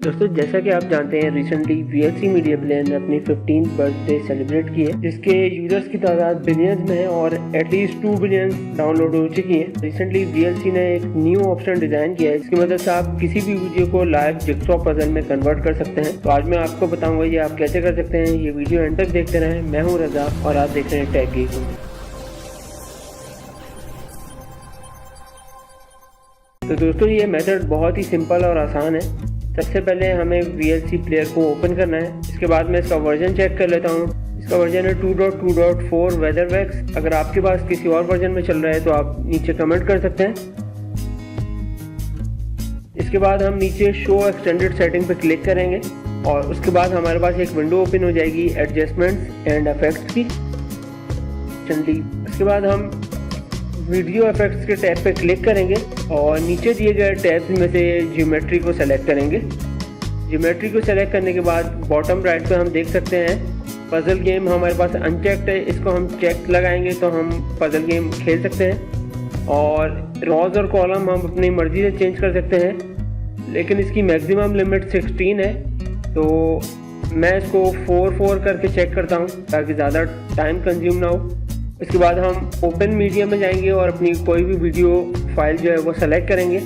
दोस्तों जैसा कि आप जानते हैं रिसेंटली VLC मीडिया प्लेयर ने अपनी 15th बर्थडे सेलिब्रेट की है, जिसके यूजर्स की तादाद बिलियंस में है और एटलीस्ट 2 बिलियन डाउनलोड हो चुकी है। रिसेंटली VLC ने एक न्यू ऑप्शन डिजाइन किया है जिसकी मदद से आप किसी भी वीडियो को लाइव जिक्सॉ पजल में कन्वर्ट कर सकते हैं। तो आज मैं आपको बताऊंगा ये आप कैसे कर सकते हैं। ये वीडियो एंड तक देखते रहें। मैं हूँ रजा और आप देख रहे हैं टेक गीक। तो दोस्तों ये मेथड बहुत ही सिंपल और आसान है। सबसे पहले हमें VLC प्लेयर को ओपन करना है। इसके बाद मैं इसका वर्जन चेक कर लेता हूँ। इसका वर्जन है 2.2.4 वेदरवैक्स। अगर आपके पास किसी और वर्जन में चल रहा है तो आप नीचे कमेंट कर सकते हैं। इसके बाद हम नीचे शो एक्सटेंडेड सेटिंग पे क्लिक करेंगे और उसके बाद हमारे पास एक विंडो ओपन हो जाएगी एडजस्टमेंट्स एंड इफेक्ट्स की। इसके बाद हम वीडियो इफेक्ट्स के टैब पे क्लिक करेंगे और नीचे दिए गए टैब्स में से ज्योमेट्री को सेलेक्ट करेंगे। ज्योमेट्री को सेलेक्ट करने के बाद बॉटम राइट पे हम देख सकते हैं पजल गेम हमारे पास अनचेक्ड है। इसको हम चेक लगाएंगे तो हम पजल गेम खेल सकते हैं और रॉज और कॉलम हम अपनी मर्जी से चेंज कर सकते हैं, लेकिन इसकी मैक्सिमम लिमिट 16 है। तो मैं इसको 4 करके चेक करता हूँ ताकि ज़्यादा टाइम कंज्यूम ना हो। इसके बाद हम ओपन मीडिया में जाएंगे और अपनी कोई भी वीडियो फाइल जो है वो सेलेक्ट करेंगे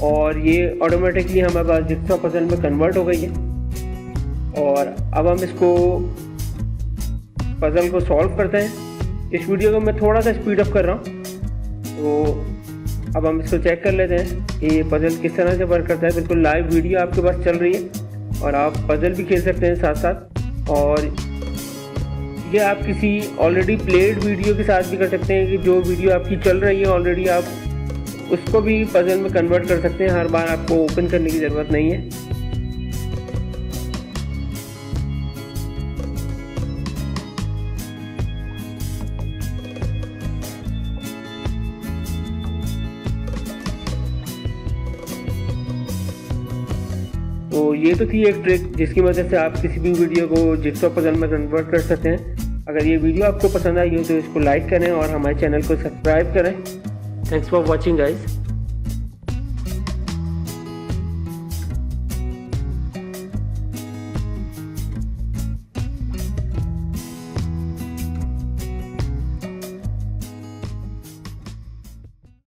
और ये ऑटोमेटिकली हमारे पास जिक्सॉ पजल में कन्वर्ट हो गई है। और अब हम इसको पजल को सॉल्व करते हैं। इस वीडियो को मैं थोड़ा सा स्पीड अप कर रहा हूँ। तो अब हम इसको चेक कर लेते हैं कि ये पजल किस तरह से वर्क करता है। बिल्कुल लाइव वीडियो आपके पास चल रही है और आप पजल भी खेल सकते हैं साथ साथ। और ये आप किसी ऑलरेडी प्लेड वीडियो के साथ भी कर सकते हैं कि जो वीडियो आपकी चल रही है ऑलरेडी, आप उसको भी पजल में कन्वर्ट कर सकते हैं। हर बार आपको ओपन करने की ज़रूरत नहीं है। तो ये तो थी एक ट्रिक जिसकी वजह से आप किसी भी वीडियो को जिक्सॉ पजल में कन्वर्ट कर सकते हैं। अगर ये वीडियो आपको पसंद आई हो तो इसको लाइक करें और हमारे चैनल को सब्सक्राइब करें। Thanks for watching guys.